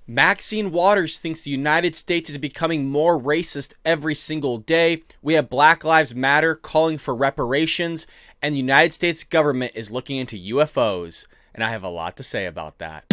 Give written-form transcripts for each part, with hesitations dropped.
Maxine Waters thinks the United States is becoming more racist every single day. We have Black Lives Matter calling for reparations, and the United States government is looking into UFOs. And I have a lot to say about that.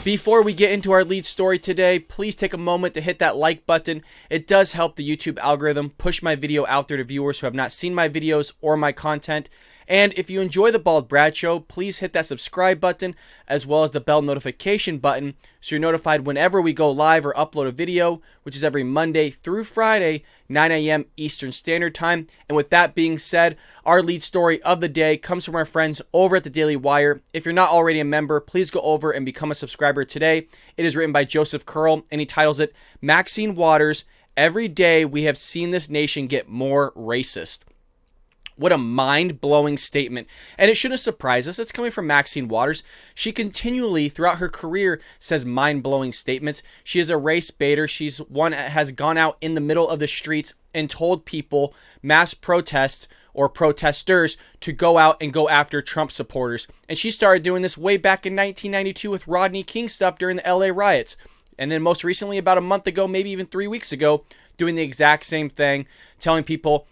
Before we get into our lead story today, please take a moment to hit that like button. It does help the YouTube algorithm push my video out there to viewers who have not seen my videos or my content. And if you enjoy the Bald Brad Show, please hit that subscribe button as well as the bell notification button so you're notified whenever we go live or upload a video, which is every Monday through Friday, 9 a.m. Eastern Standard Time. And with that being said, our lead story of the day comes from our friends over at the Daily Wire. If you're not already a member, please go over and become a subscriber today. It is written by Joseph Curl, and he titles it, Maxine Waters, Every Day We Have Seen This Nation Get More Racist. What a mind-blowing statement. And it shouldn't surprise us. It's coming from Maxine Waters. She continually, throughout her career, says mind-blowing statements. She is a race baiter. She's one that has gone out in the middle of the streets and told people, mass protests or protesters, to go out and go after Trump supporters. And she started doing this way back in 1992 with Rodney King stuff during the LA riots. And then most recently, about a month ago, maybe even 3 weeks ago, doing the exact same thing, telling people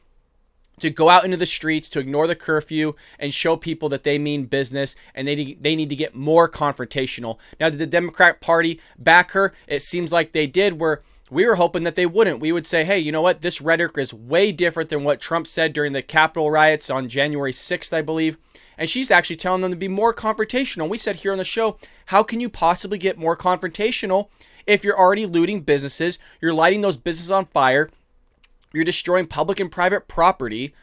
to go out into the streets, to ignore the curfew, and show people that they mean business, and they need to get more confrontational. Now, did the Democrat Party back her? It seems like they did, where we were hoping that they wouldn't. We would say, hey, you know what? This rhetoric is way different than what Trump said during the Capitol riots on January 6th, I believe. And she's actually telling them to be more confrontational. We said here on the show, how can you possibly get more confrontational if you're already looting businesses, you're lighting those businesses on fire, you're destroying public and private property?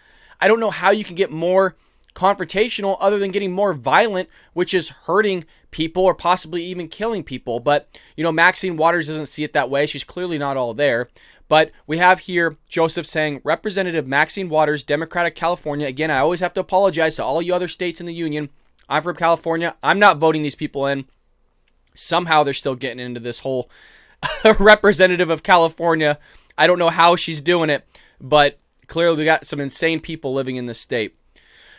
I don't know how you can get more confrontational other than getting more violent, which is hurting people or possibly even killing people. But, you know, Maxine Waters doesn't see it that way. She's clearly not all there. But we have here Joseph saying, Representative Maxine Waters, Democrat of California. Again, I always have to apologize to all you other states in the union. I'm from California. I'm not voting these people in. Somehow they're still getting into this whole representative of California. I don't know how she's doing it, but clearly we got some insane people living in this state.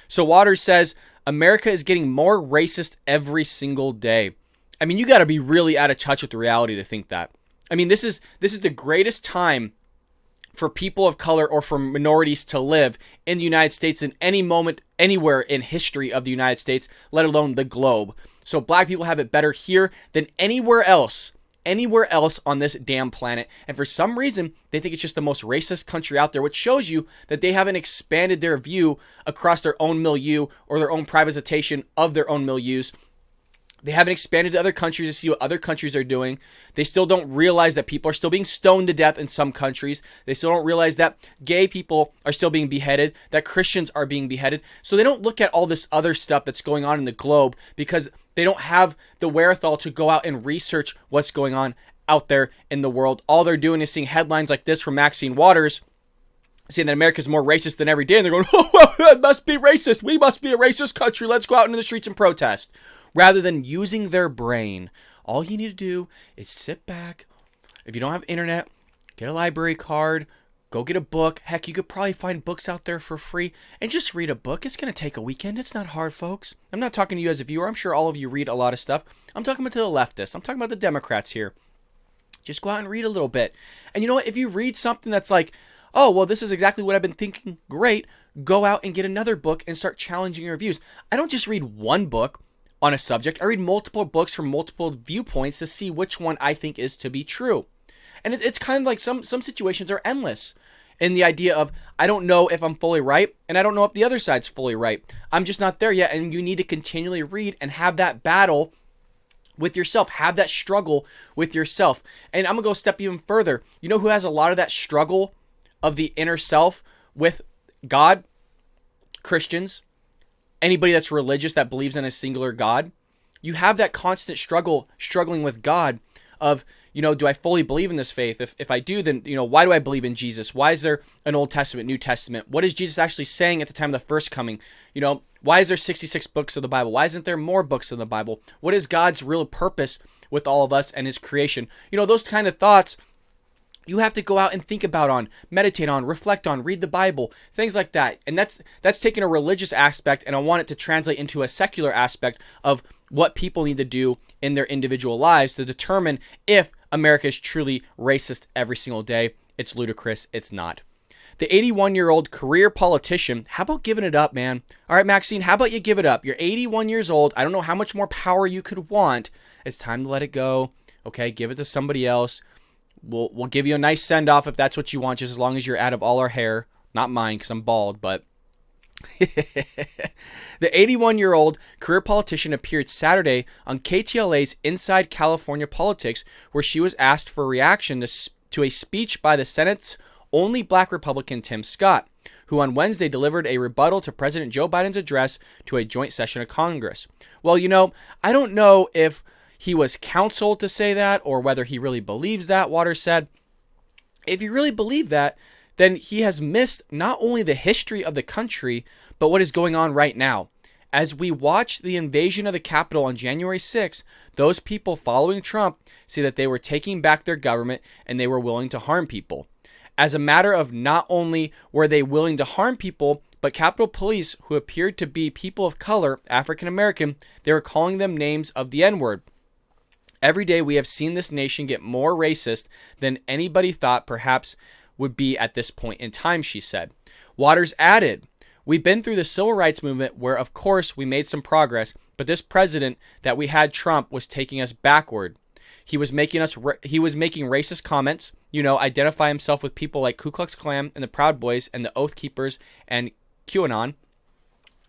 So Waters says, America is getting more racist every single day. I mean, you got to be really out of touch with reality to think that. I mean, this is the greatest time for people of color or for minorities to live in the United States in any moment, anywhere in history of the United States, let alone the globe. So black people have it better here than anywhere else on this damn planet. And for some reason, they think it's just the most racist country out there, which shows you that they haven't expanded their view across their own milieu or their own privatization of their own milieus. They haven't expanded to other countries to see what other countries are doing. They still don't realize that people are still being stoned to death in some countries. They still don't realize that gay people are still being beheaded, that Christians are being beheaded. So they don't look at all this other stuff that's going on in the globe because they don't have the wherewithal to go out and research what's going on out there in the world. All they're doing is seeing headlines like this from Maxine Waters, saying that America's more racist than every day. And they're going, oh, it must be racist. We must be a racist country. Let's go out into the streets and protest. Rather than using their brain, all you need to do is sit back. If you don't have internet, get a library card, go get a book. Heck, you could probably find books out there for free and just read a book. It's going to take a weekend. It's not hard, folks. I'm not talking to you as a viewer. I'm sure all of you read a lot of stuff. I'm talking about to the leftists. I'm talking about the Democrats here. Just go out and read a little bit. And you know what? If you read something that's like, oh, well, this is exactly what I've been thinking, great, go out and get another book and start challenging your views. I don't just read one book on a subject. I read multiple books from multiple viewpoints to see which one I think is to be true. And it's kind of like some situations are endless in the idea of, I don't know if I'm fully right, and I don't know if the other side's fully right. I'm just not there yet, and you need to continually read and have that battle with yourself. Have that struggle with yourself. And I'm going to go a step even further. You know who has a lot of that struggle of the inner self with God? Christians. Anybody that's religious that believes in a singular God. You have that constant struggling with God of, you know, do I fully believe in this faith? If I do, then, you know, why do I believe in Jesus? Why is there an Old Testament, New Testament? What is Jesus actually saying at the time of the first coming? You know, why is there 66 books of the Bible? Why isn't there more books of the Bible? What is God's real purpose with all of us and his creation? You know, those kind of thoughts you have to go out and think about on, meditate on, reflect on, read the Bible, things like that. And that's taking a religious aspect, and I want it to translate into a secular aspect of what people need to do in their individual lives to determine if America is truly racist every single day. It's ludicrous. It's not. The 81-year-old career politician, how about giving it up, man? All right, Maxine, how about you give it up? You're 81 years old. I don't know how much more power you could want. It's time to let it go. Okay, give it to somebody else. We'll give you a nice send-off if that's what you want, just as long as you're out of all our hair. Not mine, because I'm bald, but... The 81-year-old career politician appeared Saturday on KTLA's Inside California Politics, where she was asked for a reaction to a speech by the Senate's only black Republican, Tim Scott, who on Wednesday delivered a rebuttal to President Joe Biden's address to a joint session of Congress. Well, I don't know if he was counseled to say that or whether he really believes that, Waters said. If you really believe that, then he has missed not only the history of the country, but what is going on right now. As we watch the invasion of the Capitol on January 6th, those people following Trump see that they were taking back their government and they were willing to harm people. As a matter of not only were they willing to harm people, but Capitol Police, who appeared to be people of color, African American, they were calling them names of the N-word. Every day we have seen this nation get more racist than anybody thought perhaps would be at this point in time, she said. Waters added, "We've been through the civil rights movement where, of course, we made some progress, but this president that we had, Trump, was taking us backward. He was making racist comments, identify himself with people like Ku Klux Klan and the Proud Boys and the Oath Keepers and QAnon.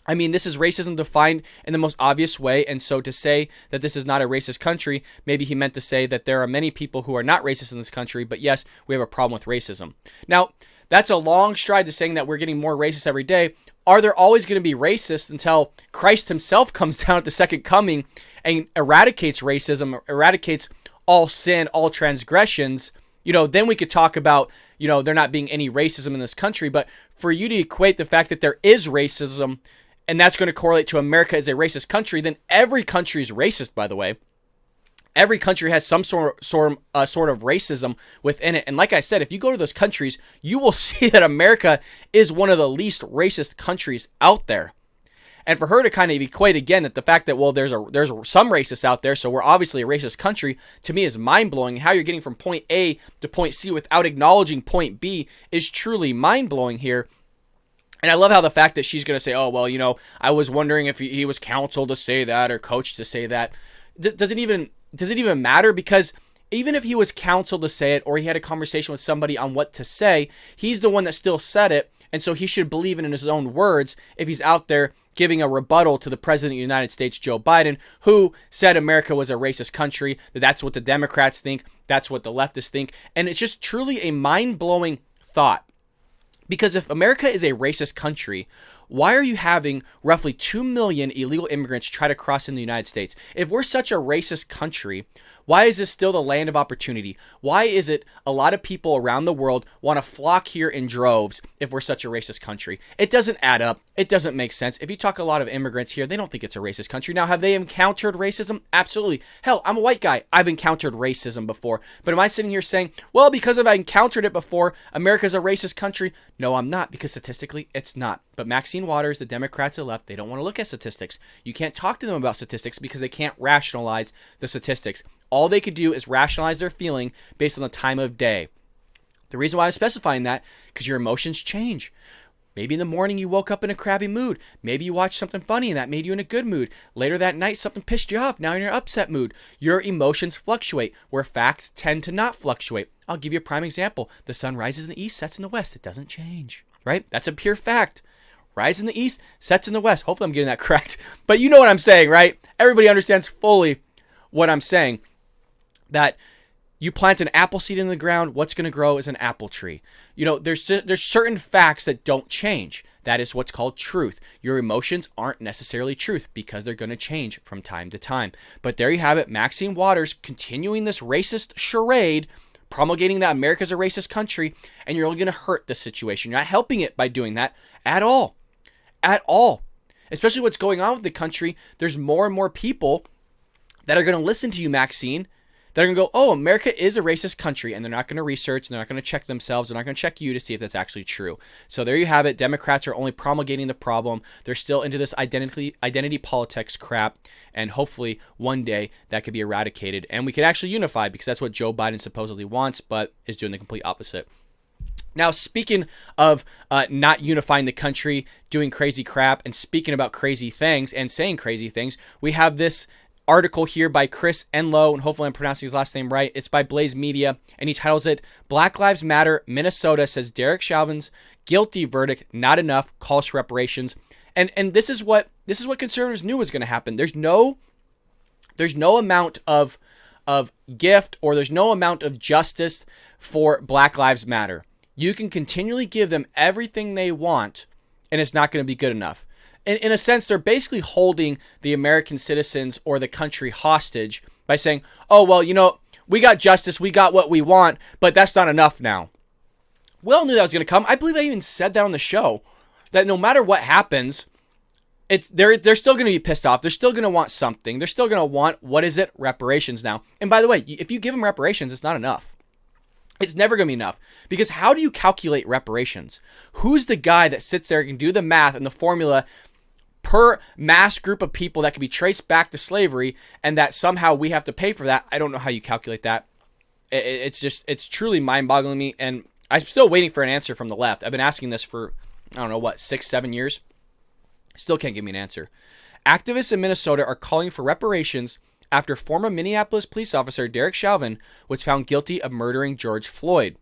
I mean, this is racism defined in the most obvious way, and so to say that this is not a racist country, maybe he meant to say that there are many people who are not racist in this country, but yes, we have a problem with racism." Now, that's a long stride to saying that we're getting more racist every day. Are there always going to be racists until Christ himself comes down at the second coming and eradicates racism, eradicates all sin, all transgressions? Then we could talk about, there not being any racism in this country. But for you to equate the fact that there is racism and that's going to correlate to America as a racist country, then every country is racist, by the way. Every country has some sort of racism within it. And like I said, if you go to those countries, you will see that America is one of the least racist countries out there. And for her to kind of equate again that the fact that, well, there's some racists out there, so we're obviously a racist country, to me is mind-blowing. How you're getting from point A to point C without acknowledging point B is truly mind-blowing here. And I love how the fact that she's going to say, oh, well, I was wondering if he was counseled to say that or coached to say that. Does it even matter? Because even if he was counseled to say it or he had a conversation with somebody on what to say, he's the one that still said it. And so he should believe in his own words if he's out there giving a rebuttal to the President of the United States, Joe Biden, who said America was a racist country, that's what the Democrats think, that's what the leftists think. And it's just truly a mind-blowing thought. Because if America is a racist country, why are you having roughly 2 million illegal immigrants try to cross in the United States? If we're such a racist country, why is this still the land of opportunity? Why is it a lot of people around the world want to flock here in droves if we're such a racist country? It doesn't add up. It doesn't make sense. If you talk a lot of immigrants here, they don't think it's a racist country. Now, have they encountered racism? Absolutely. Hell, I'm a white guy. I've encountered racism before. But am I sitting here saying, well, because I've encountered it before, America's a racist country? No, I'm not, because statistically, it's not. But Maxine Waters, the Democrats are left, they don't want to look at statistics. You can't talk to them about statistics because they can't rationalize the statistics. All they could do is rationalize their feeling based on the time of day. The reason why I'm specifying that, because your emotions change. Maybe in the morning you woke up in a crabby mood. Maybe you watched something funny and that made you in a good mood. Later that night, something pissed you off. Now you're in an upset mood. Your emotions fluctuate, where facts tend to not fluctuate. I'll give you a prime example. The sun rises in the east, sets in the west. It doesn't change, right? That's a pure fact. Rise in the east, sets in the west. Hopefully I'm getting that correct. But you know what I'm saying, right? Everybody understands fully what I'm saying. That you plant an apple seed in the ground, what's going to grow is an apple tree. There's certain facts that don't change. That is what's called truth. Your emotions aren't necessarily truth because they're going to change from time to time. But there you have it. Maxine Waters continuing this racist charade, promulgating that America's a racist country, and you're only going to hurt the situation. You're not helping it by doing that at all. At all. Especially what's going on with the country. There's more and more people that are going to listen to you, Maxine, that are going to go, oh, America is a racist country, and they're not going to research, and they're not going to check themselves, they're not going to check you to see if that's actually true. So there you have it. Democrats are only promulgating the problem. They're still into this identity politics crap, and hopefully one day that could be eradicated, and we could actually unify, because that's what Joe Biden supposedly wants, but is doing the complete opposite. Now, speaking of not unifying the country, doing crazy crap, and speaking about crazy things and saying crazy things, we have this article here by Chris Enlow, and hopefully I'm pronouncing his last name right. It's by Blaze Media, and he titles it, Black Lives Matter, Minnesota says Derek Chauvin's guilty verdict not enough, calls for reparations. And this is what conservatives knew was going to happen. There's no amount of gift, or there's no amount of justice for Black Lives Matter. You can continually give them everything they want, and it's not going to be good enough. In a sense, they're basically holding the American citizens or the country hostage by saying, oh, well, you know, we got justice, we got what we want, but that's not enough now. We all knew that was going to come. I believe I even said that on the show, that no matter what happens, they're still going to be pissed off. They're still going to want something. They're still going to want, what is it? Reparations now. And by the way, if you give them reparations, it's not enough. It's never going to be enough, because how do you calculate reparations? Who's the guy that sits there and can do the math and the formula per mass group of people that can be traced back to slavery, and that somehow we have to pay for that? I don't know how you calculate that. It's truly mind-boggling to me, and I'm still waiting for an answer from the left. I've been asking this for, I don't know, 6-7 years? Still can't give me an answer. Activists in Minnesota are calling for reparations after former Minneapolis police officer Derek Chauvin was found guilty of murdering George Floyd.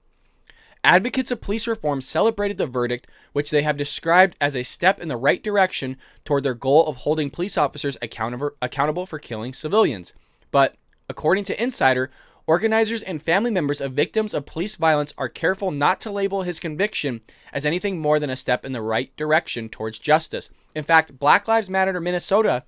Advocates of police reform celebrated the verdict, which they have described as a step in the right direction toward their goal of holding police officers accountable for killing civilians. But, according to Insider, organizers and family members of victims of police violence are careful not to label his conviction as anything more than a step in the right direction towards justice. In fact, Black Lives Matter Minnesota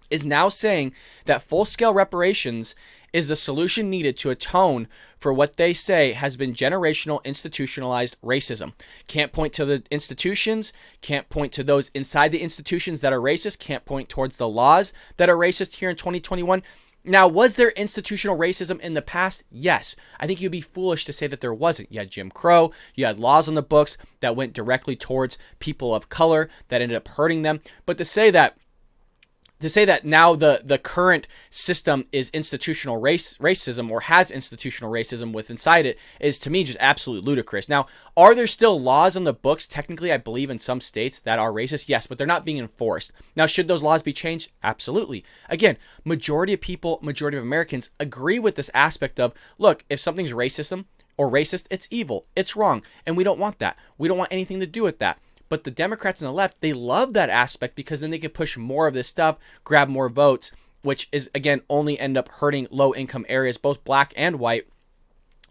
is now saying that full-scale reparations is the solution needed to atone for what they say has been generational institutionalized racism. Can't point to the institutions, can't point to those inside the institutions that are racist, can't point towards the laws that are racist here in 2021. Now, was there institutional racism in the past? Yes. I think you'd be foolish to say that there wasn't. You had Jim Crow, you had laws on the books that went directly towards people of color that ended up hurting them. But to say that now the current system is institutional racism, or has institutional racism with inside it, is to me just absolutely ludicrous. Now, are there still laws on the books, technically, I believe, in some states that are racist? Yes, but they're not being enforced. Now, should those laws be changed? Absolutely. Again, majority of people, majority of Americans agree with this aspect of, look, if something's racism or racist, it's evil, it's wrong, and we don't want that. We don't want anything to do with that. But the Democrats and the left, they love that aspect, because then they can push more of this stuff, grab more votes, which is, again, only end up hurting low-income areas, both black and white.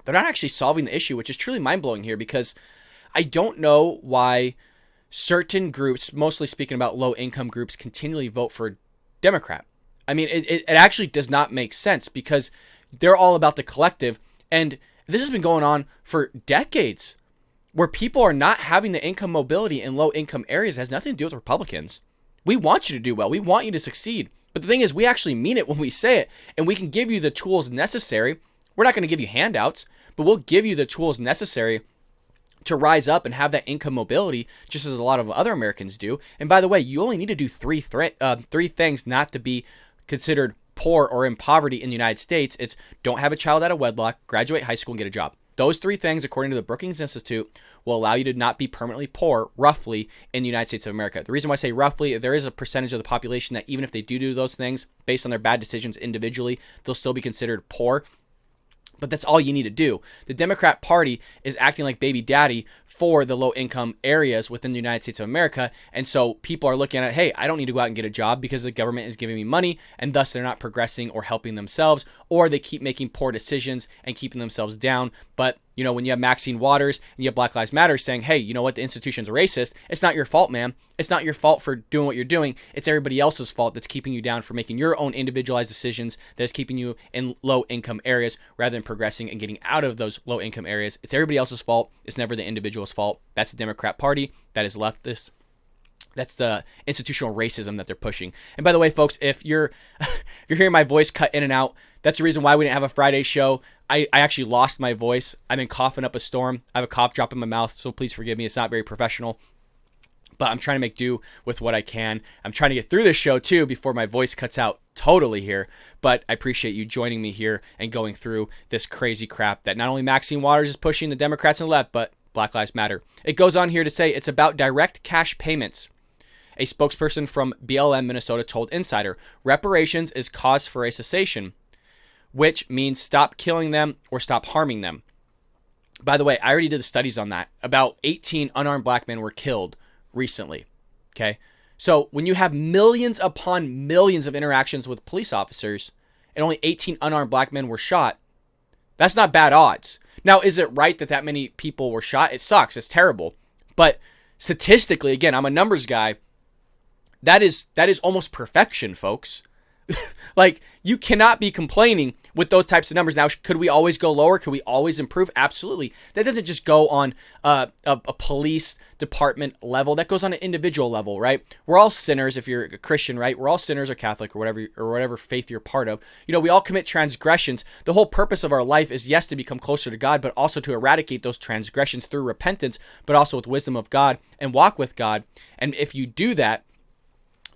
They're not actually solving the issue, which is truly mind-blowing here, because I don't know why certain groups, mostly speaking about low-income groups, continually vote for Democrat. I mean, it actually does not make sense, because they're all about the collective, and this has been going on for decades, where people are not having the income mobility in low-income areas. It has nothing to do with Republicans. We want you to do well. We want you to succeed. But the thing is, we actually mean it when we say it, and we can give you the tools necessary. We're not going to give you handouts, but we'll give you the tools necessary to rise up and have that income mobility, just as a lot of other Americans do. And by the way, you only need to do three things not to be considered poor or in poverty in the United States. It's don't have a child out of wedlock, graduate high school, and get a job. Those three things, according to the Brookings Institute, will allow you to not be permanently poor, roughly, in the United States of America. The reason why I say roughly, there is a percentage of the population that even if they do those things, based on their bad decisions individually, they'll still be considered poor. But that's all you need to do. The Democrat Party is acting like baby daddy for the low-income areas within the United States of America. And so people are looking at, hey, I don't need to go out and get a job because the government is giving me money, and thus they're not progressing or helping themselves, or they keep making poor decisions and keeping themselves down. But, you know, when you have Maxine Waters and you have Black Lives Matter saying, hey, you know what, the institution's racist, it's not your fault, man. It's not your fault for doing what you're doing. It's everybody else's fault that's keeping you down for making your own individualized decisions that is keeping you in low-income areas rather than progressing and getting out of those low-income areas. It's everybody else's fault. It's never the individual's fault. That's the Democrat Party. That is leftist. That's the institutional racism that they're pushing. And by the way, folks, if you're hearing my voice cut in and out, that's the reason why we didn't have a Friday show. I actually lost my voice. I've been coughing up a storm. I have a cough drop in my mouth, so please forgive me. It's not very professional, but I'm trying to make do with what I can. I'm trying to get through this show too before my voice cuts out totally here. But I appreciate you joining me here and going through this crazy crap that not only Maxine Waters is pushing, the Democrats and the left, but Black Lives Matter. It goes on here to say it's about direct cash payments. A spokesperson from BLM Minnesota told Insider, reparations is cause for a cessation, which means stop killing them or stop harming them. By the way, I already did the studies on that. About 18 unarmed black men were killed recently. Okay. So when you have millions upon millions of interactions with police officers and only 18 unarmed black men were shot, that's not bad odds. Now, is it right that many people were shot? It sucks. It's terrible. But statistically, again, I'm a numbers guy. That is almost perfection, folks. Like, you cannot be complaining with those types of numbers. Now, could we always go lower? Could we always improve? Absolutely. That doesn't just go on a police department level. That goes on an individual level, right? We're all sinners if you're a Christian, right? We're all sinners or Catholic or whatever faith you're part of. You know, we all commit transgressions. The whole purpose of our life is, yes, to become closer to God, but also to eradicate those transgressions through repentance, but also with wisdom of God and walk with God. And if you do that,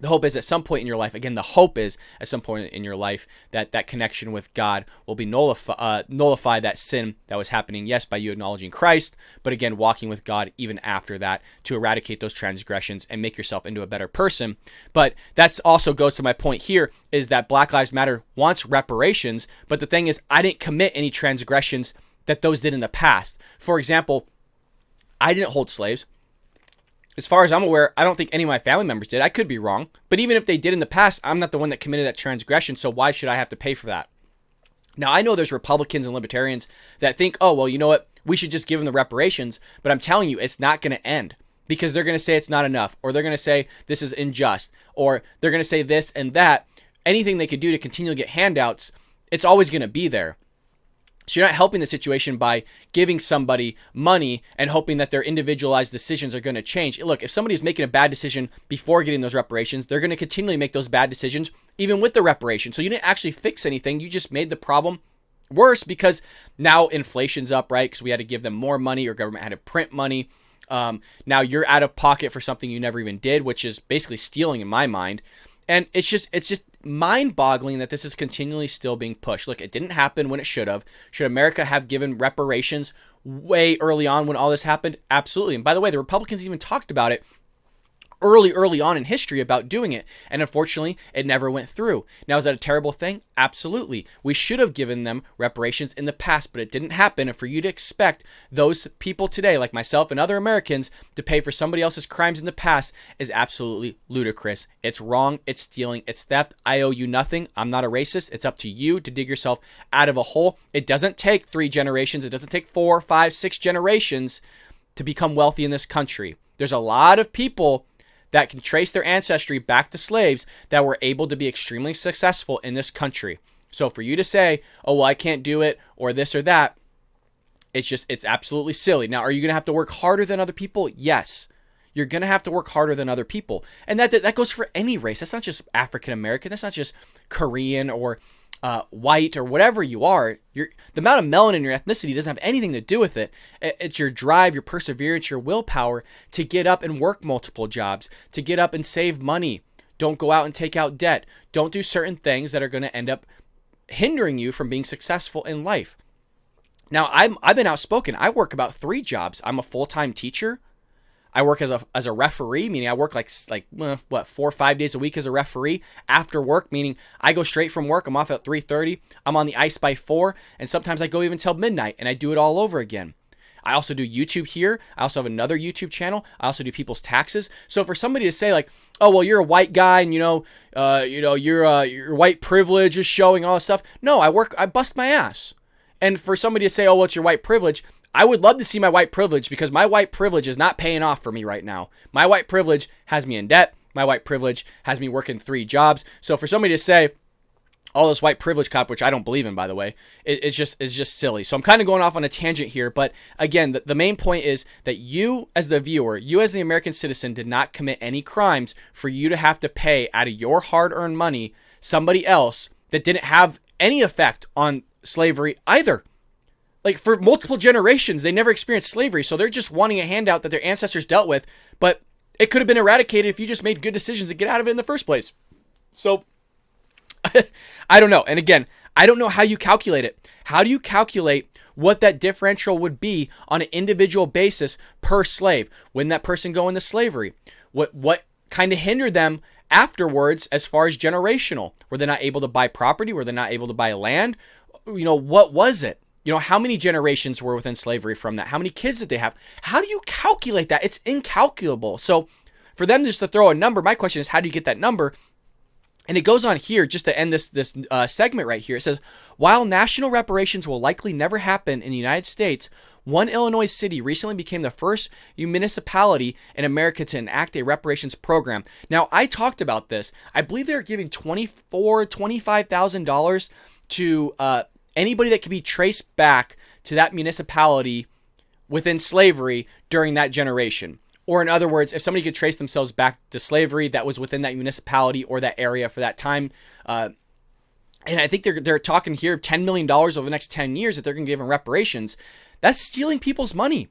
the hope is at some point in your life, again, the hope is at some point in your life that connection with God will be nullify that sin that was happening, yes, by you acknowledging Christ, but again, walking with God even after that to eradicate those transgressions and make yourself into a better person. But that's also goes to my point here is that Black Lives Matter wants reparations, but the thing is, I didn't commit any transgressions that those did in the past. For example, I didn't hold slaves. As far as I'm aware, I don't think any of my family members did. I could be wrong. But even if they did in the past, I'm not the one that committed that transgression, so why should I have to pay for that? Now, I know there's Republicans and libertarians that think, oh, well, you know what? We should just give them the reparations. But I'm telling you, it's not going to end because they're going to say it's not enough, or they're going to say this is unjust, or they're going to say this and that. Anything they could do to continue to get handouts, it's always going to be there. So you're not helping the situation by giving somebody money and hoping that their individualized decisions are going to change. Look, if somebody's making a bad decision before getting those reparations, they're going to continually make those bad decisions even with the reparations. So you didn't actually fix anything. You just made the problem worse because now inflation's up, right? Because we had to give them more money or government had to print money. Now you're out of pocket for something you never even did, which is basically stealing in my mind. And it's just mind-boggling that this is continually still being pushed. Look, it didn't happen when it should have. Should America have given reparations way early on when all this happened? Absolutely. And by the way, the Republicans even talked about it early on in history about doing it. And unfortunately, it never went through. Now, is that a terrible thing? Absolutely. We should have given them reparations in the past, but it didn't happen. And for you to expect those people today, like myself and other Americans, to pay for somebody else's crimes in the past is absolutely ludicrous. It's wrong. It's stealing. It's theft. I owe you nothing. I'm not a racist. It's up to you to dig yourself out of a hole. It doesn't take 3 generations. It doesn't take 4, 5, 6 generations to become wealthy in this country. There's a lot of people that can trace their ancestry back to slaves that were able to be extremely successful in this country. So for you to say, oh, well, I can't do it or this or that, it's absolutely silly. Now, are you going to have to work harder than other people? Yes. You're going to have to work harder than other people. And that goes for any race. That's not just African American. That's not just Korean or white or whatever you are. The amount of melanin in your ethnicity doesn't have anything to do with it. It's your drive, your perseverance, your willpower to get up and work multiple jobs, to get up and save money. Don't go out and take out debt. Don't do certain things that are going to end up hindering you from being successful in life. Now, I've been outspoken. I work about 3 jobs. I'm a full-time teacher. I work as a referee, meaning I work like 4 or 5 days a week as a referee after work, meaning I go straight from work. I'm off at 3:30. I'm on the ice by 4, and sometimes I go even till midnight, and I do it all over again. I also do YouTube here. I also have another YouTube channel. I also do people's taxes. So for somebody to say like, oh, well, you're a white guy and your white privilege is showing all this stuff. No, I bust my ass. And for somebody to say, oh, what's your white privilege? I would love to see my white privilege because my white privilege is not paying off for me right now. My white privilege has me in debt. My white privilege has me working 3 jobs. So for somebody to say, all this white privilege cop, which I don't believe in, by the way, it's just silly. So I'm kind of going off on a tangent here, but again, the main point is that you as the viewer, you as the American citizen, did not commit any crimes for you to have to pay out of your hard-earned money somebody else that didn't have any effect on slavery either. Like, for multiple generations, they never experienced slavery, so they're just wanting a handout that their ancestors dealt with, but it could have been eradicated if you just made good decisions to get out of it in the first place. So I don't know. And again, I don't know how you calculate it. How do you calculate what that differential would be on an individual basis per slave? When that person go into slavery? What kind of hindered them afterwards as far as generational? Were they not able to buy property? Were they not able to buy land? What was it? How many generations were within slavery from that? How many kids did they have? How do you calculate that? It's incalculable. So for them just to throw a number, my question is, how do you get that number? And it goes on here, just to end this segment right here. It says, while national reparations will likely never happen in the United States, one Illinois city recently became the first municipality in America to enact a reparations program. Now, I talked about this. I believe they're giving $25,000 to anybody that can be traced back to that municipality within slavery during that generation. Or in other words, if somebody could trace themselves back to slavery that was within that municipality or that area for that time. And I think they're talking here $10 million over the next 10 years that they're going to give in reparations. That's stealing people's money.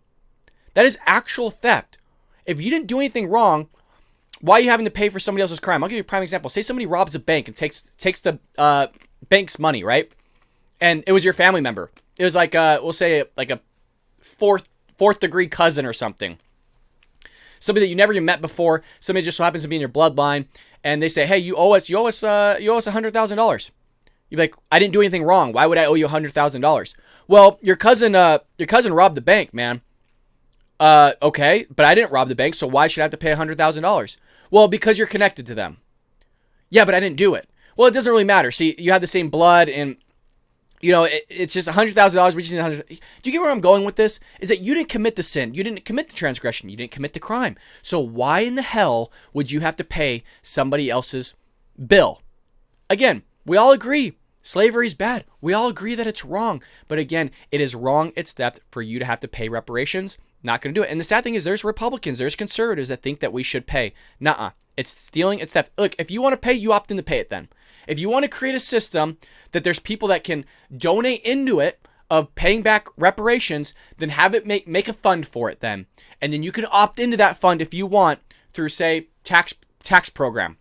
That is actual theft. If you didn't do anything wrong, why are you having to pay for somebody else's crime? I'll give you a prime example. Say somebody robs a bank and takes the bank's money, right? And it was your family member. It was like, we'll say like a fourth degree cousin or something. Somebody that you never even met before, somebody just so happens to be in your bloodline, and they say, hey, you owe us $100,000. You're like, I didn't do anything wrong. Why would I owe you $100,000? Well, your cousin robbed the bank, man. Okay, but I didn't rob the bank, so why should I have to pay $100,000? Well, because you're connected to them. Yeah, but I didn't do it. Well, it doesn't really matter. See, you have the same blood, and it's just $100,000. We just need $100,000. Do you get where I'm going with this? Is that you didn't commit the sin. You didn't commit the transgression. You didn't commit the crime. So why in the hell would you have to pay somebody else's bill? Again, we all agree slavery is bad. We all agree that it's wrong. But again, it is wrong. It's theft for you to have to pay reparations. Not going to do it. And the sad thing is there's Republicans, there's conservatives that think that we should pay. Nuh-uh. It's stealing. It's theft. Look, if you want to pay, you opt in to pay it then. If you want to create a system that there's people that can donate into it of paying back reparations, then have it make a fund for it then. And then you can opt into that fund if you want through, say, tax program.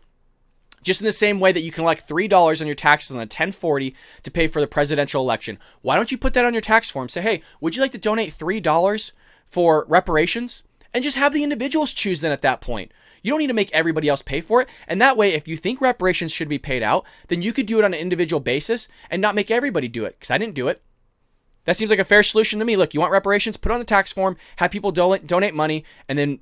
Just in the same way that you can elect $3 on your taxes on a 1040 to pay for the presidential election. Why don't you put that on your tax form? Say, hey, would you like to donate $3 for reparations? And just have the individuals choose then at that point. You don't need to make everybody else pay for it. And that way, if you think reparations should be paid out, then you could do it on an individual basis and not make everybody do it. Because I didn't do it. That seems like a fair solution to me. Look, you want reparations? Put it on the tax form, have people donate money, and then,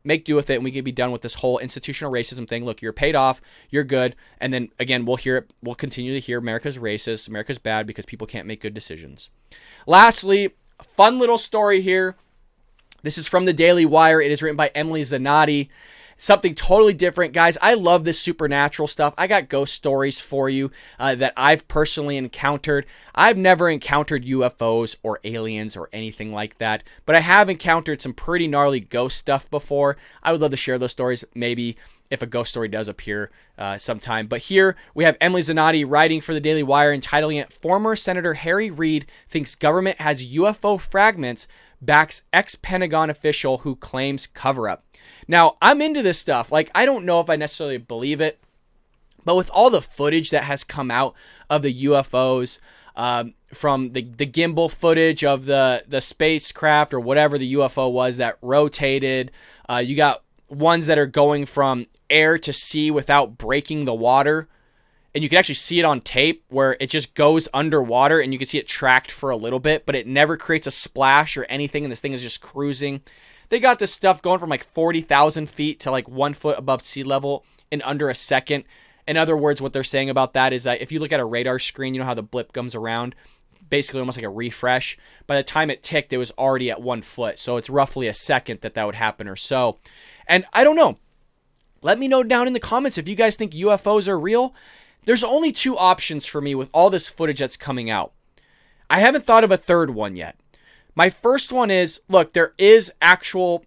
make do with it. And we could be done with this whole institutional racism thing. Look, you're paid off. You're good. And then, again, we'll continue to hear America's racist. America's bad because people can't make good decisions. Lastly, a fun little story here. This is from the Daily Wire. It is written by Emily Zanotti. Something totally different. Guys, I love this supernatural stuff. I got ghost stories for you that I've personally encountered. I've never encountered UFOs or aliens or anything like that, but I have encountered some pretty gnarly ghost stuff before. I would love to share those stories, maybe if a ghost story does appear sometime. But here we have Emily Zanotti writing for the Daily Wire, entitling it, Former Senator Harry Reid thinks government has UFO fragments, backs ex-Pentagon official who claims cover-up. Now, I'm into this stuff. Like, I don't know if I necessarily believe it, but with all the footage that has come out of the UFOs, from the gimbal footage of the spacecraft or whatever the UFO was that rotated, you got ones that are going from air to sea without breaking the water. And you can actually see it on tape where it just goes underwater and you can see it tracked for a little bit, but it never creates a splash or anything. And this thing is just cruising. They got this stuff going from like 40,000 feet to like 1 foot above sea level in under a second. In other words, what they're saying about that is that if you look at a radar screen, you know how the blip comes around, basically almost like a refresh. By the time it ticked, it was already at 1 foot. So it's roughly a second that would happen or so. And I don't know. Let me know down in the comments if you guys think UFOs are real. there's only two options for me with all this footage that's coming out. I haven't thought of a third one yet. My first one is, look, there is actual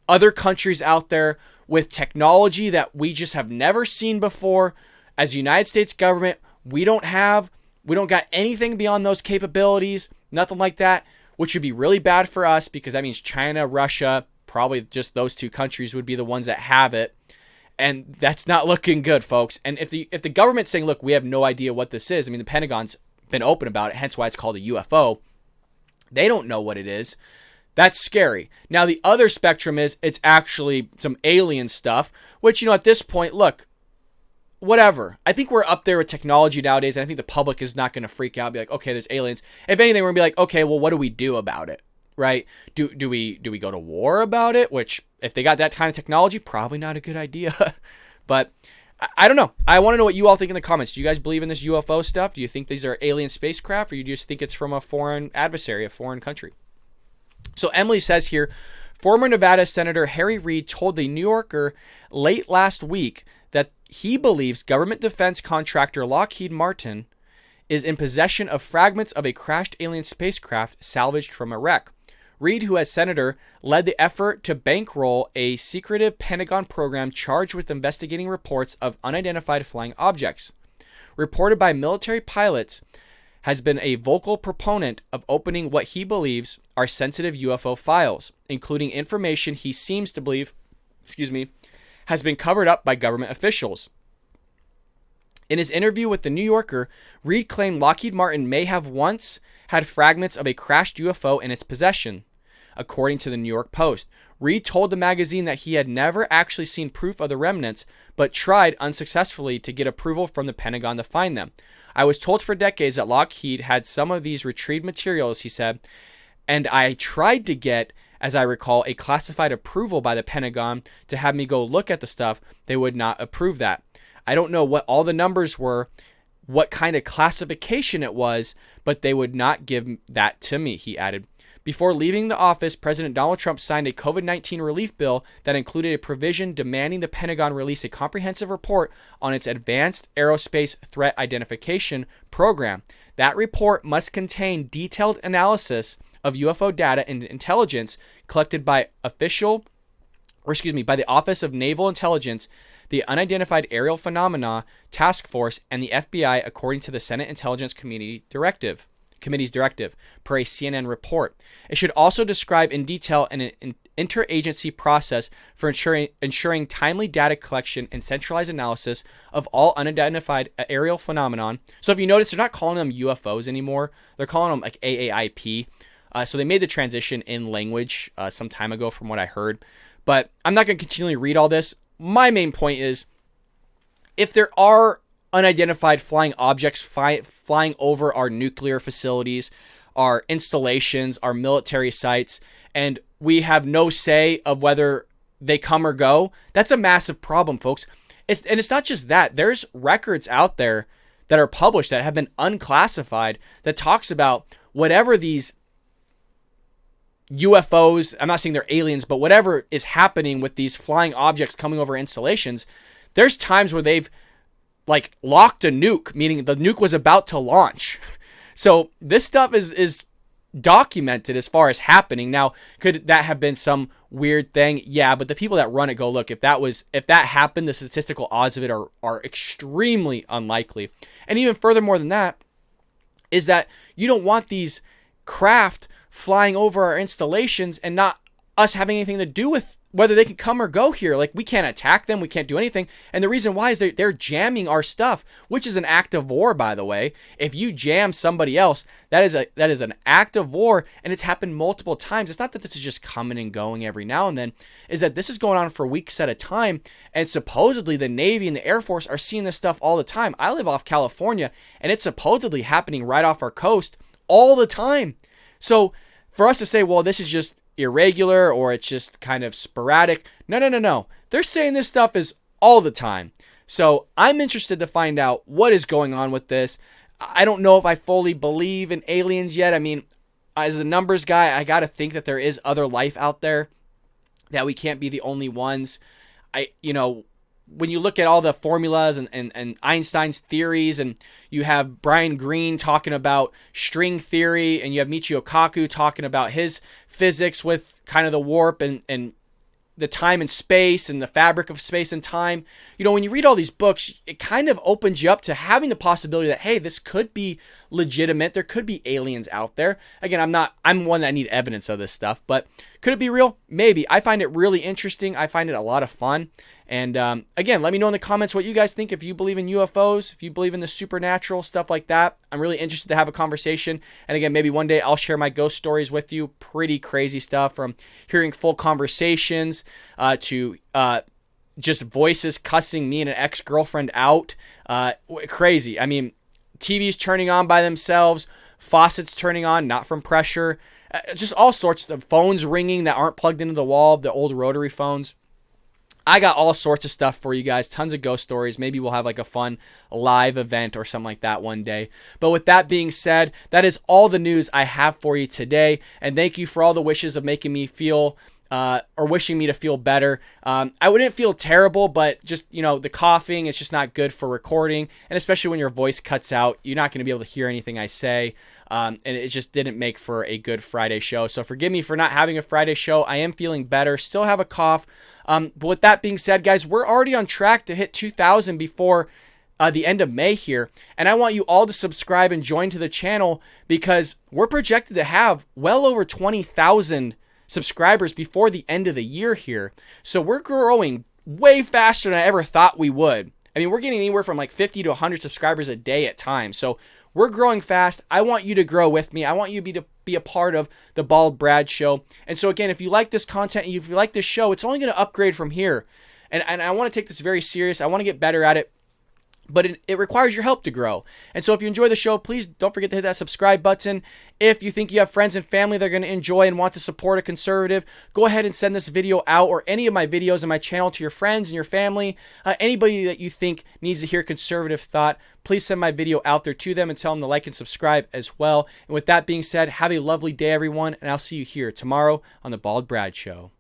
other countries out there with technology that we just have never seen before. As the United States government, we don't got anything beyond those capabilities, nothing like that, which would be really bad for us because that means China, Russia, probably just those two countries would be the ones that have it. And that's not looking good, folks. And if the government's saying, look, we have no idea what this is, I mean, the Pentagon's been open about it, hence why it's called a UFO. They don't know what it is. That's scary. Now, the other spectrum is it's actually some alien stuff, which, at this point, look, whatever. I think we're up there with technology nowadays, and I think the public is not going to freak out and be like, okay, there's aliens. If anything, we're going to be like, okay, well, what do we do about it? Right? Do we go to war about it? Which, if they got that kind of technology, probably not a good idea. But I don't know. I want to know what you all think in the comments. Do you guys believe in this UFO stuff? Do you think these are alien spacecraft, or you just think it's from a foreign adversary, a foreign country? So Emily says here, former Nevada Senator Harry Reid told the New Yorker late last week that he believes government defense contractor Lockheed Martin is in possession of fragments of a crashed alien spacecraft salvaged from a wreck. Reid, who as senator led the effort to bankroll a secretive Pentagon program charged with investigating reports of unidentified flying objects, reported by military pilots, has been a vocal proponent of opening what he believes are sensitive UFO files, including information he seems to believe, has been covered up by government officials. In his interview with The New Yorker, Reid claimed Lockheed Martin may have once had fragments of a crashed UFO in its possession. According to the New York Post, Reid told the magazine that he had never actually seen proof of the remnants, but tried unsuccessfully to get approval from the Pentagon to find them. I was told for decades that Lockheed had some of these retrieved materials, he said, and I tried to get, as I recall, a classified approval by the Pentagon to have me go look at the stuff. They would not approve that. I don't know what all the numbers were, what kind of classification it was, but they would not give that to me, he added. Before leaving the office, President Donald Trump signed a COVID-19 relief bill that included a provision demanding the Pentagon release a comprehensive report on its Advanced Aerospace Threat Identification Program. That report must contain detailed analysis of UFO data and intelligence collected by the Office of Naval Intelligence, the Unidentified Aerial Phenomena Task Force, and the FBI, according to the Senate Intelligence Committee's directive, per a CNN report. It should also describe in detail an interagency process for ensuring timely data collection and centralized analysis of all unidentified aerial phenomenon. So if you notice, they're not calling them UFOs anymore. They're calling them like AAIP. So they made the transition in language some time ago from what I heard. But I'm not going to continually read all this. My main point is, if there are unidentified flying objects flying over our nuclear facilities, our installations, our military sites, and we have no say of whether they come or go, that's a massive problem, folks. It's not just that. There's records out there that are published that have been unclassified that talks about whatever these UFOs, I'm not saying they're aliens, but whatever is happening with these flying objects coming over installations, there's times where they've locked a nuke, meaning the nuke was about to launch. So this stuff is documented as far as happening. Now, could that have been some weird thing? Yeah, but the people that run it go, look, if that happened, the statistical odds of it are extremely unlikely. And even furthermore than that is that you don't want these craft flying over our installations and not us having anything to do with whether they can come or go here. Like, we can't attack them. We can't do anything. And the reason why is they're jamming our stuff, which is an act of war, by the way. If you jam somebody else, that is an act of war, and it's happened multiple times. It's not that this is just coming and going every now and then. Is that this is going on for weeks at a time, and supposedly the Navy and the Air Force are seeing this stuff all the time. I live off California, and it's supposedly happening right off our coast all the time. So for us to say, well, this is just irregular or it's just kind of sporadic. No. They're saying this stuff is all the time. So I'm interested to find out what is going on with this. I don't know if I fully believe in aliens yet. I mean, as a numbers guy, I got to think that there is other life out there, that we can't be the only ones. when you look at all the formulas and Einstein's theories, and you have Brian Greene talking about string theory, and you have Michio Kaku talking about his physics with kind of the warp and the time and space and the fabric of space and time. When you read all these books, it kind of opens you up to having the possibility that, hey, this could be legitimate. There could be aliens out there. Again, I'm one that need evidence of this stuff, but could it be real? Maybe. I find it really interesting. I find it a lot of fun. And again, let me know in the comments what you guys think. If you believe in UFOs, if you believe in the supernatural, stuff like that. I'm really interested to have a conversation. And again, maybe one day I'll share my ghost stories with you. Pretty crazy stuff, from hearing full conversations to just voices cussing me and an ex-girlfriend out. Crazy. I mean, TVs turning on by themselves, faucets turning on, not from pressure, just all sorts of phones ringing that aren't plugged into the wall, the old rotary phones. I got all sorts of stuff for you guys, tons of ghost stories. Maybe we'll have like a fun live event or something like that one day. But with that being said, that is all the news I have for you today. And thank you for all the wishes of making me feel or wishing me to feel better. I wouldn't feel terrible, but just, the coughing, it's just not good for recording. And especially when your voice cuts out, you're not going to be able to hear anything I say. And it just didn't make for a good Friday show. So forgive me for not having a Friday show. I am feeling better, still have a cough. But with that being said, guys, we're already on track to hit 2,000 before the end of May here. And I want you all to subscribe and join to the channel, because we're projected to have well over 20,000 subscribers before the end of the year here. So we're growing way faster than I ever thought we would. I mean, we're getting anywhere from like 50 to 100 subscribers a day at times. So we're growing fast. I want you to grow with me. I want you to be a part of the Bald Brad Show. And so again, if you like this content, if you like this show, it's only going to upgrade from here. And I want to take this very serious. I want to get better at it. But it requires your help to grow. And so if you enjoy the show, please don't forget to hit that subscribe button. If you think you have friends and family that are going to enjoy and want to support a conservative, go ahead and send this video out, or any of my videos on my channel, to your friends and your family. Anybody that you think needs to hear conservative thought, please send my video out there to them and tell them to like and subscribe as well. And with that being said, have a lovely day, everyone. And I'll see you here tomorrow on the Bald Brad Show.